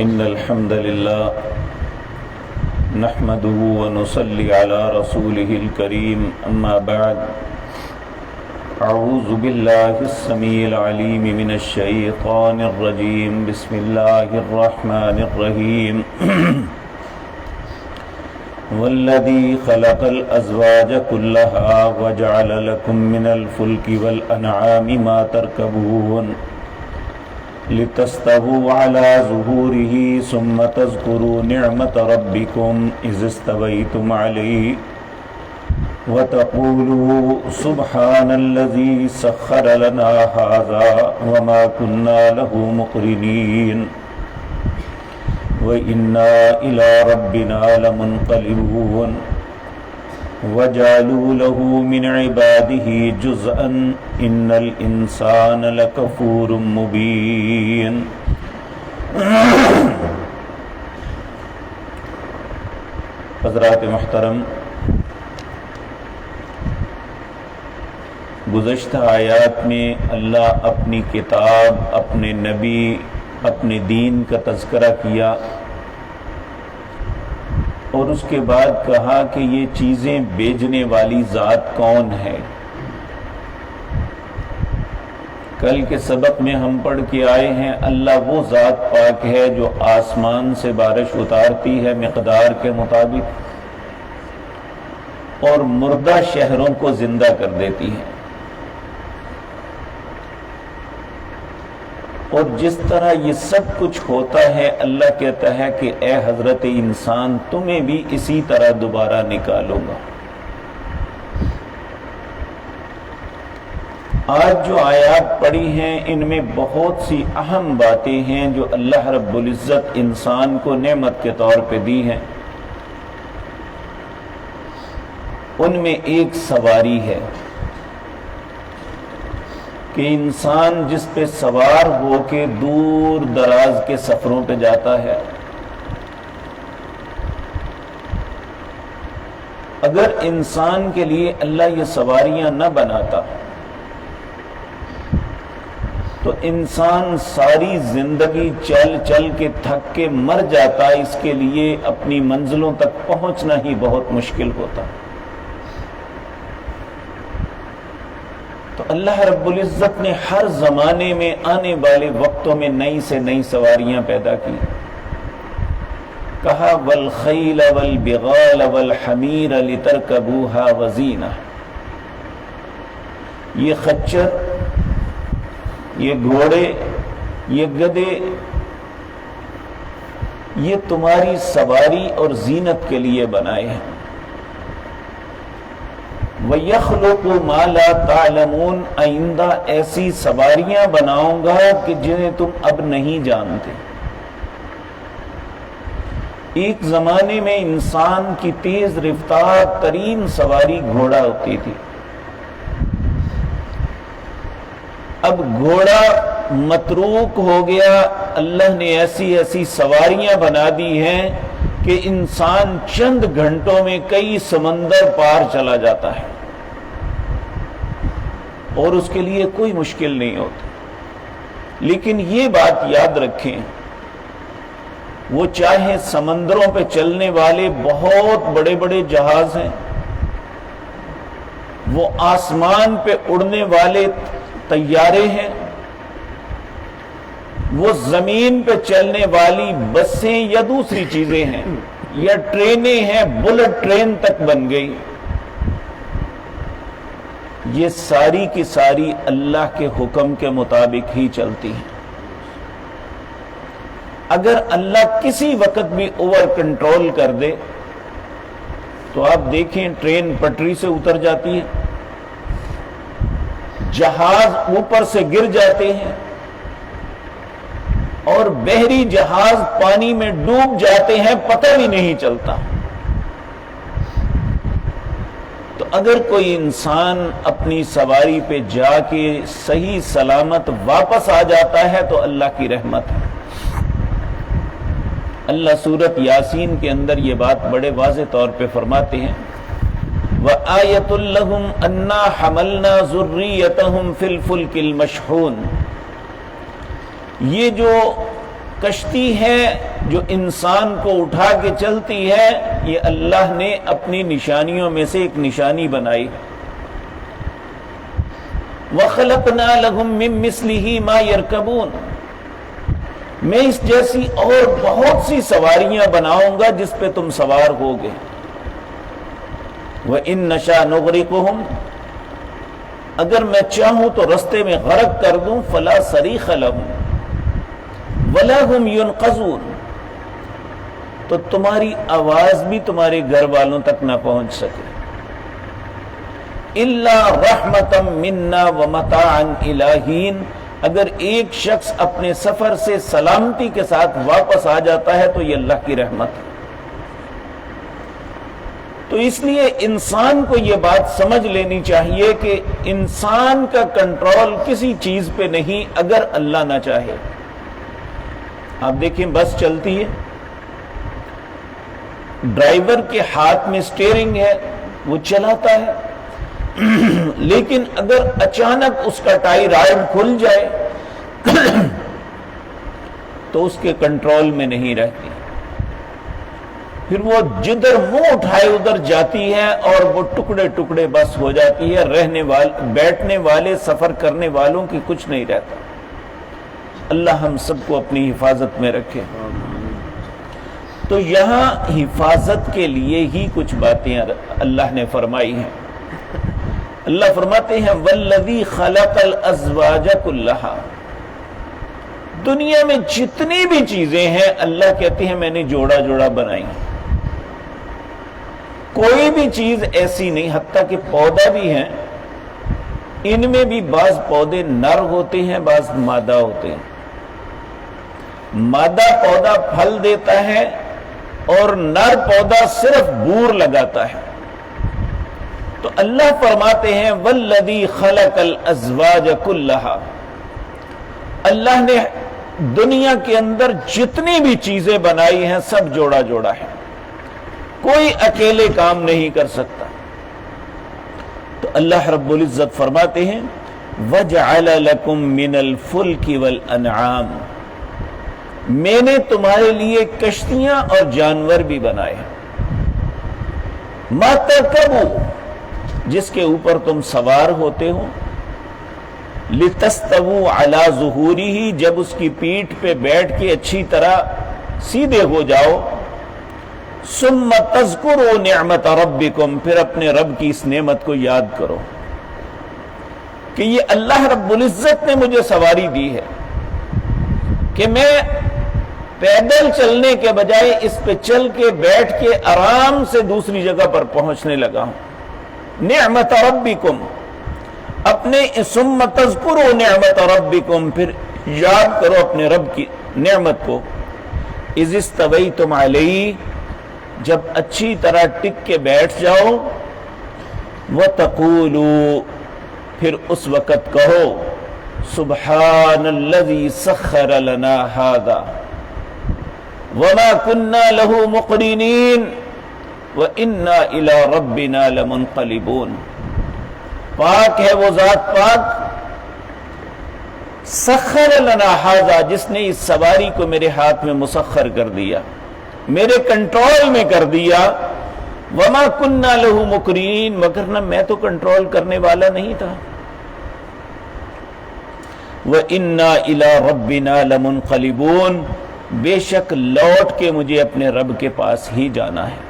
إن الحمد لله نحمده ونصلي على رسوله الكريم أما بعد أعوذ بالله السميع العليم من الشيطان الرجيم بسم الله الرحمن الرحيم والذي خلق الأزواج كلها وجعل لكم من الفلك والأنعام ما تركبون لتستووا على ظهوره ثم تذكروا نعمة ربكم إذ استويتم عليه وتقولوا سبحان الذي سخر لنا هذا وما كنا له مقرنين وإنا إلى ربنا لمنقلبون وجعلوا له من عباده جزءا إن الإنسان لكفور مبين حضرات محترم، گزشتہ آیات میں اللہ اپنی کتاب، اپنے نبی، اپنے دین کا تذکرہ کیا اور اس کے بعد کہا کہ یہ چیزیں بھیجنے والی ذات کون ہے۔ کل کے سبق میں ہم پڑھ کے آئے ہیں اللہ وہ ذات پاک ہے جو آسمان سے بارش اتارتی ہے مقدار کے مطابق اور مردہ شہروں کو زندہ کر دیتی ہے، اور جس طرح یہ سب کچھ ہوتا ہے اللہ کہتا ہے کہ اے حضرت انسان تمہیں بھی اسی طرح دوبارہ نکالوں گا۔ آج جو آیات پڑھی ہیں ان میں بہت سی اہم باتیں ہیں جو اللہ رب العزت انسان کو نعمت کے طور پہ دی ہیں۔ ان میں ایک سواری ہے کہ انسان جس پہ سوار ہو کے دور دراز کے سفروں پہ جاتا ہے، اگر انسان کے لیے اللہ یہ سواریاں نہ بناتا تو انسان ساری زندگی چل چل کے تھک کے مر جاتا، اس کے لیے اپنی منزلوں تک پہنچنا ہی بہت مشکل ہوتا۔ تو اللہ رب العزت نے ہر زمانے میں آنے والے وقتوں میں نئی سے نئی سواریاں پیدا کی۔ کہا والخیل والبغال والحمیر لترکبوها وزینہ، یہ خچر، یہ گھوڑے، یہ گدھے، یہ تمہاری سواری اور زینت کے لیے بنائے ہیں۔ وَيَخْلُقُ مَا لَا تَعْلَمُونَ، آئندہ ایسی سواریاں بناؤں گا کہ جنہیں تم اب نہیں جانتے۔ ایک زمانے میں انسان کی تیز رفتار ترین سواری گھوڑا ہوتی تھی، اب گھوڑا متروک ہو گیا، اللہ نے ایسی ایسی سواریاں بنا دی ہیں کہ انسان چند گھنٹوں میں کئی سمندر پار چلا جاتا ہے اور اس کے لیے کوئی مشکل نہیں ہوتی۔ لیکن یہ بات یاد رکھیں، وہ چاہے سمندروں پہ چلنے والے بہت بڑے بڑے جہاز ہیں، وہ آسمان پہ اڑنے والے طیارے ہیں، وہ زمین پہ چلنے والی بسیں یا دوسری چیزیں ہیں یا ٹرینیں ہیں، بلٹ ٹرین تک بن گئی، یہ ساری کی ساری اللہ کے حکم کے مطابق ہی چلتی ہیں۔ اگر اللہ کسی وقت بھی اوور کنٹرول کر دے تو آپ دیکھیں ٹرین پٹری سے اتر جاتی ہے، جہاز اوپر سے گر جاتے ہیں اور بحری جہاز پانی میں ڈوب جاتے ہیں، پتہ بھی نہیں چلتا۔ تو اگر کوئی انسان اپنی سواری پہ جا کے صحیح سلامت واپس آ جاتا ہے تو اللہ کی رحمت ہے۔ اللہ سورۃ یاسین کے اندر یہ بات بڑے واضح طور پہ فرماتے ہیں وَآیَةٌ لَهُمْ أَنَّا حَمَلْنَا ذُرِّيَّتَهُمْ فِي الْفُلْكِ الْمَشْحُونِ، یہ جو کشتی ہے جو انسان کو اٹھا کے چلتی ہے، یہ اللہ نے اپنی نشانیوں میں سے ایک نشانی بنائی۔ وَخَلَقْنَا لَهُم مِّن مِّثْلِهِ مَا يَرْكَبُونَ، میں اس جیسی اور بہت سی سواریاں بناؤں گا جس پہ تم سوار ہوگے۔ وَإِن نَّشَأْ نُغْرِقْهُمْ، اگر میں چاہوں تو رستے میں غرق کر دوں، فَلَا صَرِيخَ لَهُمْ وَلَا هُمْ يُنْقَذُونَ، تو تمہاری آواز بھی تمہارے گھر والوں تک نہ پہنچ سکے۔ إِلَّا رَحْمَةً مِنَّا وَمَتَاعًا إِلَىٰ حِينٍ، اگر ایک شخص اپنے سفر سے سلامتی کے ساتھ واپس آ جاتا ہے تو یہ اللہ کی رحمت ہے۔ تو اس لیے انسان کو یہ بات سمجھ لینی چاہیے کہ انسان کا کنٹرول کسی چیز پہ نہیں اگر اللہ نہ چاہے۔ آپ دیکھیں بس چلتی ہے، ڈرائیور کے ہاتھ میں اسٹیئرنگ ہے، وہ چلاتا ہے، لیکن اگر اچانک اس کا ٹائر کھل جائے تو اس کے کنٹرول میں نہیں رہتی، پھر وہ جدھر منہ اٹھائے ادھر جاتی ہے اور وہ ٹکڑے ٹکڑے بس ہو جاتی ہے، بیٹھنے والے سفر کرنے والوں کی کچھ نہیں رہتا۔ اللہ ہم سب کو اپنی حفاظت میں رکھے۔ تو یہاں حفاظت کے لیے ہی کچھ باتیں اللہ نے فرمائی ہیں۔ اللہ فرماتے ہیں وَالَّذِي خَلَقَ الْأَزْوَاجَ كُلَّهَا، دنیا میں جتنی بھی چیزیں ہیں اللہ کہتے ہیں میں نے جوڑا جوڑا بنائی، کوئی بھی چیز ایسی نہیں، حتیٰ کہ پودا بھی ہیں، ان میں بھی بعض پودے نر ہوتے ہیں بعض مادہ ہوتے ہیں۔ مادہ پودا پھل دیتا ہے اور نر پودا صرف بور لگاتا ہے۔ تو اللہ فرماتے ہیں وَالَّذِي خَلَقَ الْأَزْوَاجَ كُلَّهَا، اللہ نے دنیا کے اندر جتنی بھی چیزیں بنائی ہیں سب جوڑا جوڑا ہے، کوئی اکیلے کام نہیں کر سکتا۔ تو اللہ رب العزت فرماتے ہیں وَجَعَلَ لَكُم مِّنَ الْفُلْكِ وَالْأَنْعَامِ، میں نے تمہارے لیے کشتیاں اور جانور بھی بنائے، مَا تَرْكَبُوا، جس کے اوپر تم سوار ہوتے ہو، لِتَسْتَوُوا عَلَى ظُهُورِهِ، جب اس کی پیٹھ پہ بیٹھ کے اچھی طرح سیدھے ہو جاؤ، ثُمَّ تَذْكُرُوا نِعْمَةَ رَبِّكُمْ، پھر اپنے رب کی اس نعمت کو یاد کرو کہ یہ اللہ رب العزت نے مجھے سواری دی ہے کہ میں پیدل چلنے کے بجائے اس پہ چل کے بیٹھ کے آرام سے دوسری جگہ پر پہنچنے لگا ہوں۔ نعمت ربکم، اپنے ثم تذکروا نعمت ربکم، پھر یاد کرو اپنے رب کی نعمت کو، اذ استویتم علیہ، جب اچھی طرح ٹک کے بیٹھ جاؤ، وتقولوا، پھر اس وقت کہو سبحان الذی سخر لنا ھذا وما كنا له مقرنین وَإِنَّا إِلَىٰ رَبِّنَا لَمُنْقَلِبُونَ، پاک ہے وہ ذات پاک، سخر لنا ھذا، جس نے اس سواری کو میرے ہاتھ میں مسخر کر دیا، میرے کنٹرول میں کر دیا، وَمَا كُنَّا لَهُ مُقْرِنِينَ، مگر نہ میں تو کنٹرول کرنے والا نہیں تھا۔ وَإِنَّا إِلَىٰ رَبِّنَا لَمُنْقَلِبُونَ، بے شک لوٹ کے مجھے اپنے رب کے پاس ہی جانا ہے۔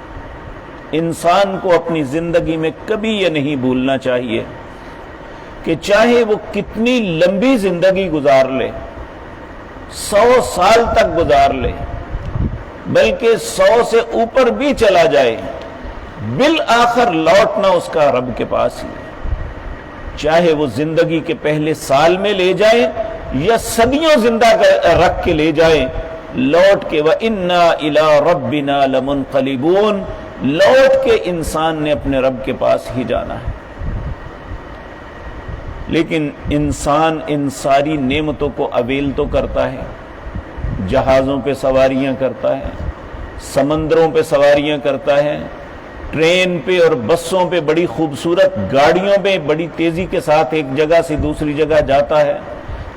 انسان کو اپنی زندگی میں کبھی یہ نہیں بھولنا چاہیے کہ چاہے وہ کتنی لمبی زندگی گزار لے، 100 سال تک گزار لے، بلکہ 100 سے اوپر بھی چلا جائے، بالآخر لوٹنا اس کا رب کے پاس ہی ہے، چاہے وہ زندگی کے پہلے سال میں لے جائے یا صدیوں زندہ رکھ کے لے جائے، لوٹ کے وَإِنَّا إِلَىٰ رَبِّنَا لَمُنْقَلِبُونَ، لوٹ کے انسان نے اپنے رب کے پاس ہی جانا ہے۔ لیکن انسان ان ساری نعمتوں کو اویل تو کرتا ہے، جہازوں پہ سواریاں کرتا ہے، سمندروں پہ سواریاں کرتا ہے، ٹرین پہ اور بسوں پہ، بڑی خوبصورت گاڑیوں پہ بڑی تیزی کے ساتھ ایک جگہ سے دوسری جگہ جاتا ہے،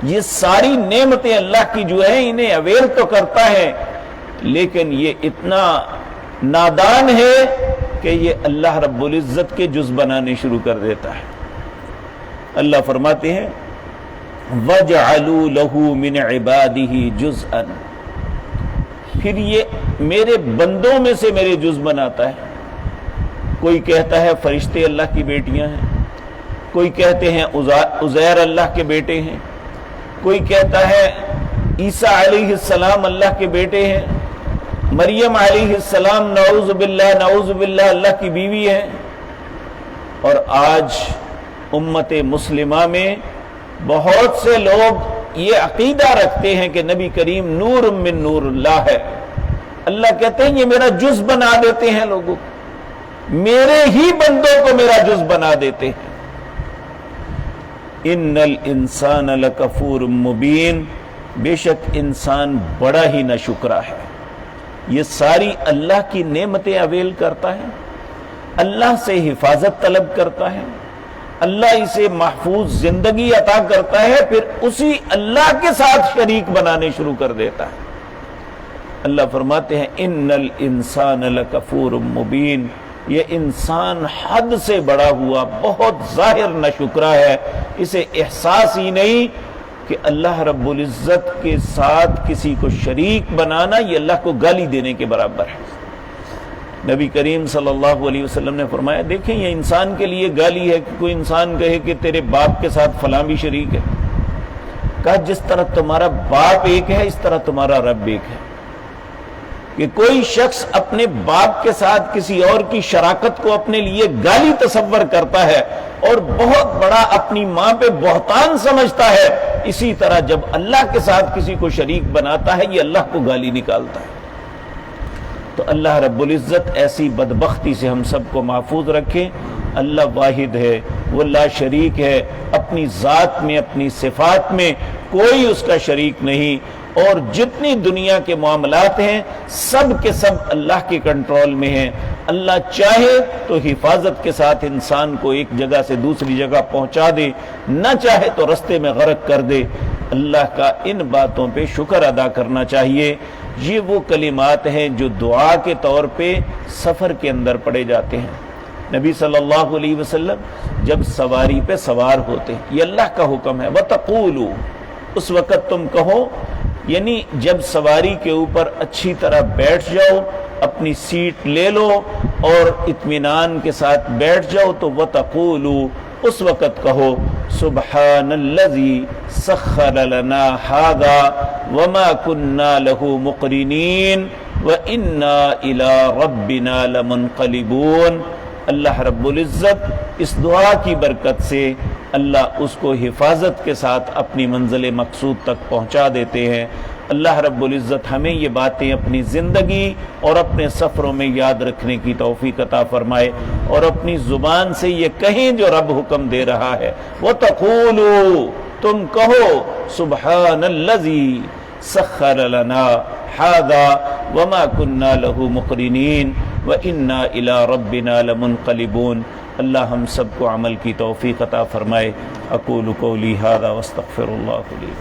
یہ ساری نعمتیں اللہ کی جو ہیں انہیں اویل تو کرتا ہے، لیکن یہ اتنا نادان ہے کہ یہ اللہ رب العزت کے جز بنانے شروع کر دیتا ہے۔ اللہ فرماتے ہیں وَجَعَلُوا لَهُ مِنْ عِبَادِهِ جُزْءًا، پھر یہ میرے بندوں میں سے میرے جز بناتا ہے۔ کوئی کہتا ہے فرشتے اللہ کی بیٹیاں ہیں، کوئی کہتے ہیں عزیر اللہ کے بیٹے ہیں، کوئی کہتا ہے عیسیٰ علیہ السلام اللہ کے بیٹے ہیں، مریم علیہ السلام نعوذ باللہ اللہ کی بیوی ہے۔ اور آج امت مسلمہ میں بہت سے لوگ یہ عقیدہ رکھتے ہیں کہ نبی کریم نور من نور اللہ ہے۔ اللہ کہتے ہیں یہ میرا جز بنا دیتے ہیں، لوگوں میرے ہی بندوں کو میرا جز بنا دیتے ہیں۔ ان الانسان لکفور مبین، بے شک انسان بڑا ہی ناشکرا ہے۔ یہ ساری اللہ کی نعمتیں اویل کرتا ہے، اللہ سے حفاظت طلب کرتا ہے، اللہ اسے محفوظ زندگی عطا کرتا ہے، پھر اسی اللہ کے ساتھ شریک بنانے شروع کر دیتا ہے۔ اللہ فرماتے ہیں ان الانسان لکفور مبین، یہ انسان حد سے بڑا ہوا بہت ظاہر ناشکرا ہے، اسے احساس ہی نہیں کہ اللہ رب العزت کے ساتھ کسی کو شریک بنانا یہ اللہ کو گالی دینے کے برابر ہے۔ نبی کریم صلی اللہ علیہ وسلم نے فرمایا دیکھیں یہ انسان کے لیے گالی ہے کہ کوئی انسان کہے کہ تیرے باپ کے ساتھ فلاں بھی شریک ہے۔ کہا جس طرح تمہارا باپ ایک ہے اس طرح تمہارا رب ایک ہے۔ کہ کوئی شخص اپنے باپ کے ساتھ کسی اور کی شراکت کو اپنے لیے گالی تصور کرتا ہے اور بہت بڑا اپنی ماں پہ بہتان سمجھتا ہے، اسی طرح جب اللہ کے ساتھ کسی کو شریک بناتا ہے یہ اللہ کو گالی نکالتا ہے۔ تو اللہ رب العزت ایسی بدبختی سے ہم سب کو محفوظ رکھے۔ اللہ واحد ہے، وہ لا شریک ہے، اپنی ذات میں اپنی صفات میں کوئی اس کا شریک نہیں، اور جتنی دنیا کے معاملات ہیں سب کے سب اللہ کے کنٹرول میں ہیں۔ اللہ چاہے تو حفاظت کے ساتھ انسان کو ایک جگہ سے دوسری جگہ پہنچا دے، نہ چاہے تو رستے میں غرق کر دے۔ اللہ کا ان باتوں پہ شکر ادا کرنا چاہیے۔ یہ وہ کلمات ہیں جو دعا کے طور پہ سفر کے اندر پڑھے جاتے ہیں۔ نبی صلی اللہ علیہ وسلم جب سواری پہ سوار ہوتے یہ اللہ کا حکم ہے وَتَقُولُوا، اس وقت تم کہو، یعنی جب سواری کے اوپر اچھی طرح بیٹھ جاؤ، اپنی سیٹ لے لو اور اطمینان کے ساتھ بیٹھ جاؤ تو وَتَقُولُوا، اس وقت کہو سبحان الذی سخر لنا ھذا وما كنا له مقرنین وإنا إلی ربنا لمنقلبون۔ اللہ رب العزت اس دعا کی برکت سے اللہ اس کو حفاظت کے ساتھ اپنی منزل مقصود تک پہنچا دیتے ہیں۔ اللہ رب العزت ہمیں یہ باتیں اپنی زندگی اور اپنے سفروں میں یاد رکھنے کی توفیق عطا فرمائے، اور اپنی زبان سے یہ کہیں جو رب حکم دے رہا ہے وَتَقُولُوا، تم کہو سبحان الذی سخر لنا ھذا وما كنا له مقرنین وإنا إلی ربنا لمنقلبون۔ اللہ ہم سب کو عمل کی توفیق عطا فرمائے۔ اقول قولی ھذا واستغفر اللہ لی۔